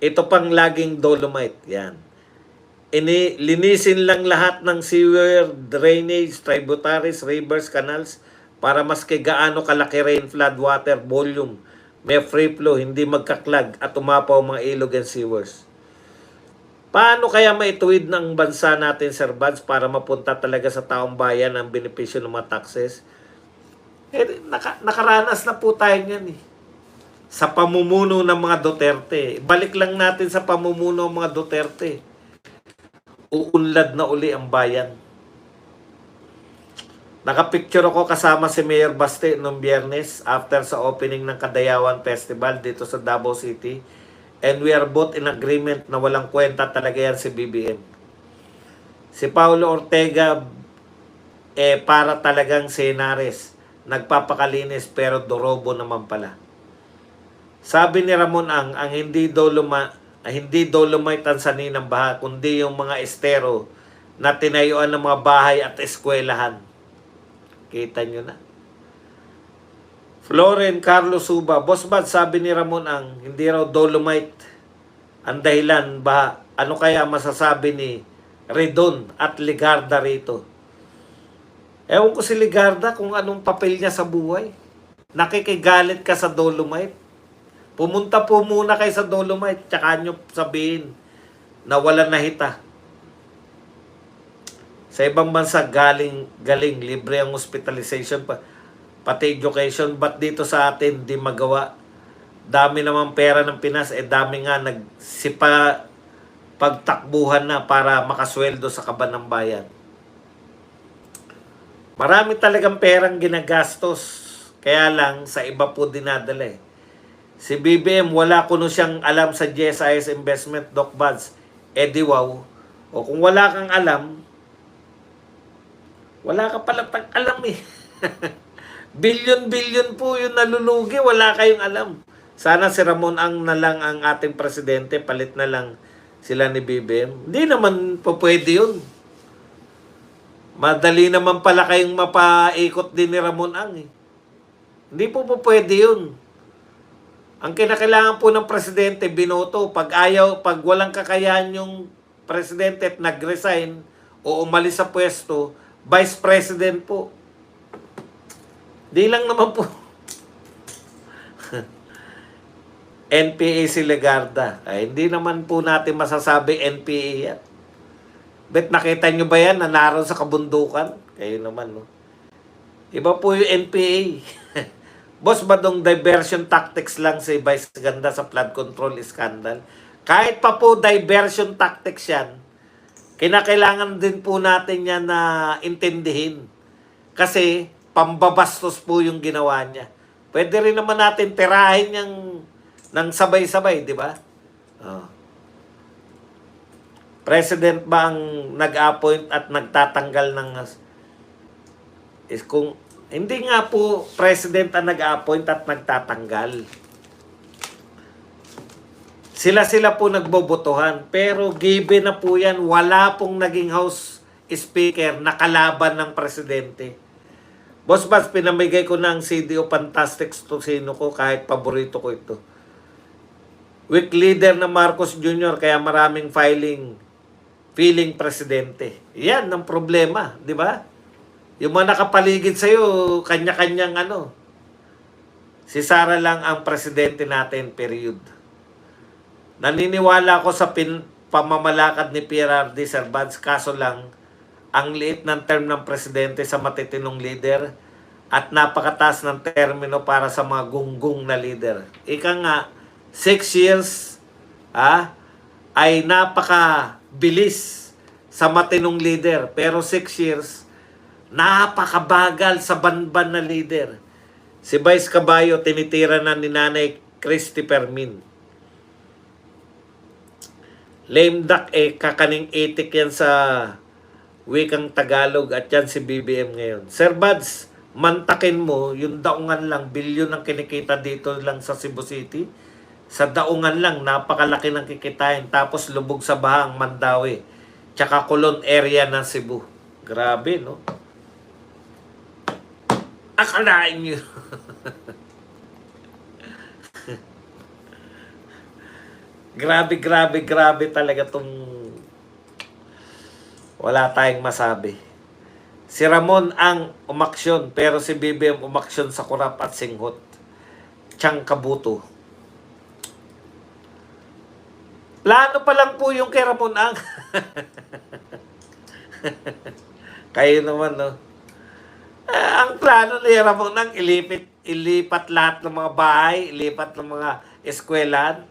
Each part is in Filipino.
Ito pang laging dolomite. Yan. Linisin lang lahat ng sewer, drainage, tributaries, rivers, canals para maski gaano kalaki rain flood water volume, may free flow, hindi magkaklag at umapaw mga ilog and sewers. Paano kaya maituwid ng bansa natin, Sir Bads, para mapunta talaga sa taong bayan ang benepisyo ng mga taxes? Nakaranas na po tayo niyan eh. Sa pamumuno ng mga Duterte. Balik lang natin sa pamumuno ng mga Duterte. Uunlad na uli ang bayan. Nakapicture ako kasama si Mayor Baste noong Biyernes after sa opening ng Kadayawan Festival dito sa Davao City. And we are both in agreement na walang kwenta talaga yan si BBM. Si Paulo Ortega, para talagang senares. Nagpapakalinis pero dorobo naman pala. Sabi ni Ramon ang hindi dolomite ang sanhi ng baha, kundi yung mga estero na tinayuan ng mga bahay at eskwelahan. Kita nyo na. Floren Carlos Suba, Boss Bad, sabi ni Ramon ang hindi raw dolomite ang dahilan baha. Ano kaya masasabi ni Redon at Ligarda rito? Ewan ko si Ligarda kung anong papel niya sa buhay. Nakikigalit ka sa dolomite. Pumunta po muna kayo sa dolomite, tsaka nyo sabihin na wala na hita. Sa ibang bansa, galing, libre ang hospitalization pa. Pati education, ba't dito sa atin di magawa? Dami naman pera ng Pinas, dami nga nagsipa pagtakbuhan na para makasweldo sa kaban ng bayan. Marami talagang perang ginagastos, kaya lang sa iba po dinadala eh. Si BBM, wala kuno siyang alam sa GSIS investment, Doc Buds. Di wow. O kung wala kang alam, wala ka pala alam eh. Bilyon-bilyon po yung nalulugi, wala kayong alam. Sana si Ramon ang na lang ang ating presidente, palit na lang sila ni BBM. Hindi naman po pwede yun. Madali naman pala kayong mapaikot din ni Ramon ang eh. Hindi po pwede yun. Ang kinakailangan po ng presidente, binoto. Pag walang kakayahan yung presidente at nag-resign o umalis sa pwesto, vice president po. Di lang naman po. NPA si Legarda. Hindi naman po natin masasabi NPA yan. Bet nakita nyo ba yan na naroon sa kabundukan? Kayo naman, no? Iba po yung NPA. Boss, badong diversion tactics lang si Vice Ganda sa flood control scandal? Kahit pa po diversion tactics yan, kinakailangan din po natin yan na intindihin. Kasi pambabastos po yung ginawa niya. Pwede rin naman natin tirahin yung ng sabay-sabay, di ba? Oh. President ba ang nag-appoint at nagtatanggal ng kung hindi nga po president ang nag-appoint at nagtatanggal. Sila po nagbobotohan. Pero given na po yan, wala pong naging House Speaker na kalaban ng presidente. Boss Bats, pinamigay ko ng CDO Fantastics to sino ko kahit paborito ko ito. Weak leader na Marcos Jr. kaya maraming feeling presidente. Yan ang problema, di ba? Yung mga nakapaligid sa'yo, kanya-kanyang ano. Si Sara lang ang presidente natin, period. Naniniwala ako sa pamamalakad ni PRRD, Sir Bads, kaso lang, ang liit ng term ng presidente sa matitinong leader at napakataas ng termino para sa mga gunggong na leader. Ika nga, 6 years ay napakabilis sa matinong leader. Pero 6 years, napakabagal sa banban na leader. Si Vice Caballo, tinitira na ni Nanay Christy Permin. Lame duck kakaning itik yan sa wikang Tagalog at yan si BBM ngayon. Sir Bads, mantakin mo, yung daungan lang, bilyon ang kinikita dito lang sa Cebu City. Sa daungan lang, napakalaki ng kikitain. Tapos lubog sa bahang Mandawi. Tsaka Colon area ng Cebu. Grabe, no? Akalain nyo. Grabe, grabe, grabe talaga tong wala tayong masabi. Si Ramon ang umaksyon, pero si BBM umaksyon sa kurap at singhot. Tiyang kabuto. Plano pa lang po yung kay Ramon ang. Kayo naman, no? Ang plano ni Ramon ang ilipat lahat ng mga bahay, ilipat ng mga eskwelahan.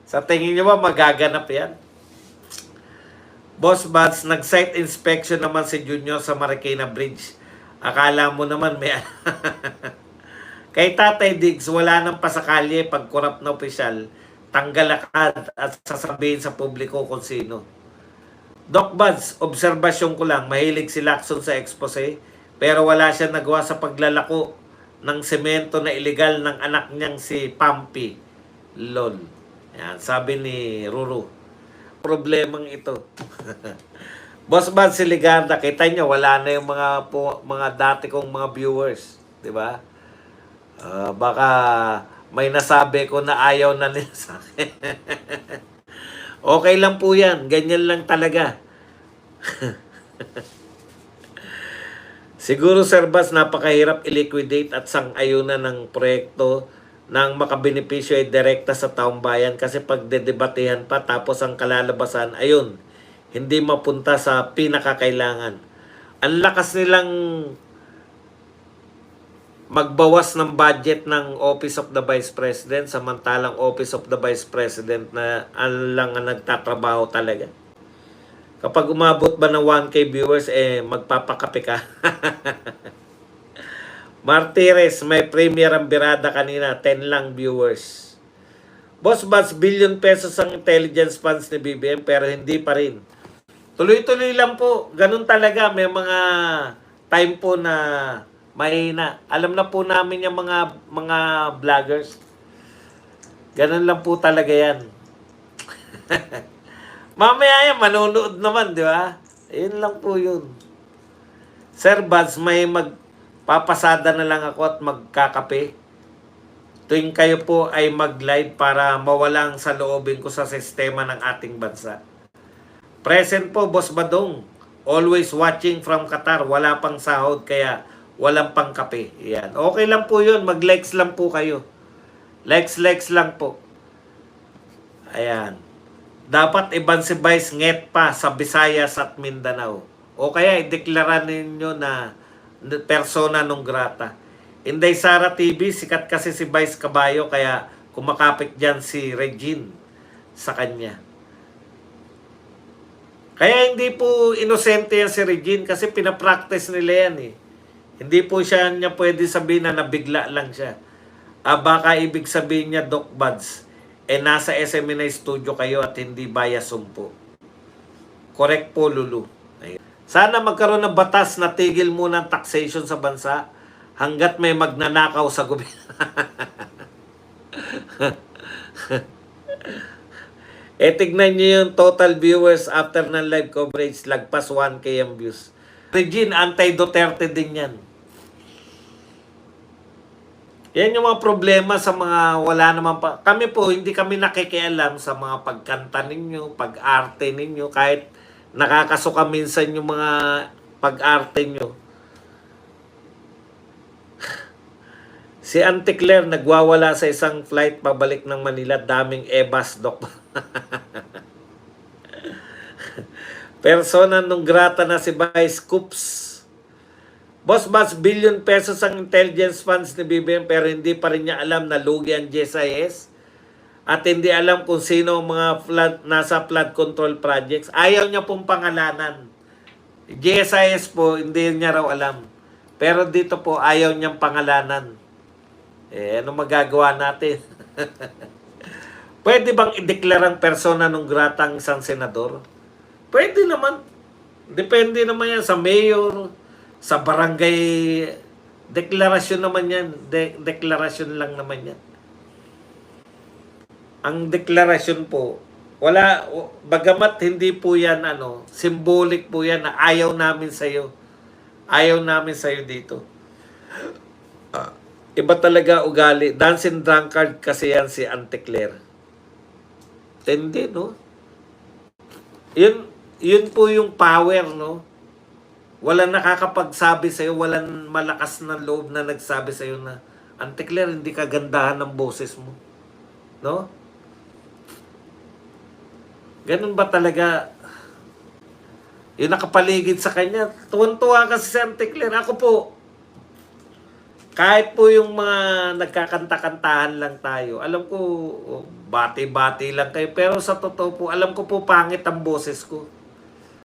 Sa tingin nyo ba magaganap yan? Boss Buds, nag-site inspection naman si Junior sa Marikina Bridge. Akala mo naman may... Kay Tatay Diggs, wala nang pasakalye pag korap na opisyal. Tanggal agad at sasabihin sa publiko kung sino. Doc Buds, obserbasyon ko lang, mahilig si Lacson sa expose, pero wala siya nagawa sa paglalako ng semento na iligal ng anak niyang si Pampi. Lol. Yan, sabi ni Ruru. Problemang ito. Boss Buds, si Ligarda, kita niyo, wala na yung mga dati kong mga viewers. Di ba? Baka may nasabi ko na ayaw na nila sa akin. Okay lang po yan. Ganyan lang talaga. Siguro, Sir Bas, napakahirap i-liquidate at sang-ayunan ng proyekto ng makabenepisyo ay direkta sa taong bayan kasi pag dedebatehan pa tapos ang kalalabasan, ayun, hindi mapunta sa pinakakailangan. Ang lakas nilang magbawas ng budget ng Office of the Vice President samantalang Office of the Vice President na lang ang nagtatrabaho talaga. Kapag umabot ba ng 1K viewers, magpapakape ka. Martires, may premier ang birada kanina, 10 lang viewers. Boss Buds, billion pesos ang intelligence funds ni BBM pero hindi pa rin. Tuloy-tuloy lang po. Ganun talaga. May mga time po na mahina. Alam na po namin yung mga vloggers. Ganun lang po talaga yan. Mamaya yan, manonood naman, di ba? Yun lang po yun. Sir Buds, may magpapasada na lang ako at magkakape. Tuwing kayo po ay mag-live para mawalang sa loobin ko sa sistema ng ating bansa. Present po, Boss Badong. Always watching from Qatar. Wala pang sahod, kaya walang pang kape. Yan. Okay lang po yun. Mag-likes lang po kayo. Likes lang po. Ayan. Dapat iban si Vice nget pa sa Visayas at Mindanao. O kaya ideklara ninyo na persona non grata. Inday Sara TV, sikat kasi si Vice Caballo kaya kumakapit dyan si Regine sa kanya. Kaya hindi po inosente yan si Regine kasi pinapractice nila yan eh. Hindi po niya pwede sabihin na nabigla lang siya. Baka ibig sabihin niya, Doc Buds, nasa SMNI studio kayo at hindi bias sumpo. Correct po, Lulu. Ayun. Sana magkaroon ng batas na tigil muna ang taxation sa bansa hanggat may magnanakaw sa gobyerno. Tignan nyo yung total viewers after ng live coverage, lagpas 1K ang views. Regine, anti-Duterte din yan. Yan yung mga problema sa mga wala naman pa. Kami po, hindi kami nakikialam sa mga pagkanta ninyo, pag-arte ninyo, kahit nakakasuka minsan yung mga pag-arte nyo. Si Auntie Claire nagwawala sa isang flight pabalik ng Manila, daming ebas, Doc. Persona non grata na si Vice Coops. Boss Buds, billion pesos ang intelligence funds ni BBM pero hindi pa rin niya alam na lugi ang GSIS at hindi alam kung sino ang mga nasa flood control projects. Ayaw niya pong pangalanan. GSIS po, hindi niya raw alam. Pero dito po, ayaw niyang pangalanan. Ano magagawa natin? Pwede bang ideklarang persona non grata ang isang senador? Pwede naman. Depende naman yan sa mayor, sa barangay. Deklarasyon naman yan. Deklarasyon lang naman yan. Ang deklarasyon po, wala, bagamat hindi po yan, symbolic po yan na ayaw namin sa'yo. Ayaw namin sa'yo dito. Iba talaga ugali. Dancing drunkard kasi yan si Auntie Claire. Tindi, no? Yun po yung power, no? Walang nakakapagsabi sa'yo, walang malakas na loob na nagsabi sa'yo na, Auntie Claire, hindi kagandahan ng boses mo. No? Ganun ba talaga? Yung nakapaligid sa kanya, tuwan-tuwa kasi si Auntie Claire. Ako po, kahit po yung mga nagkakanta-kantahan lang tayo, alam ko, bati-bati lang kayo. Pero sa totoo po, alam ko po pangit ang boses ko.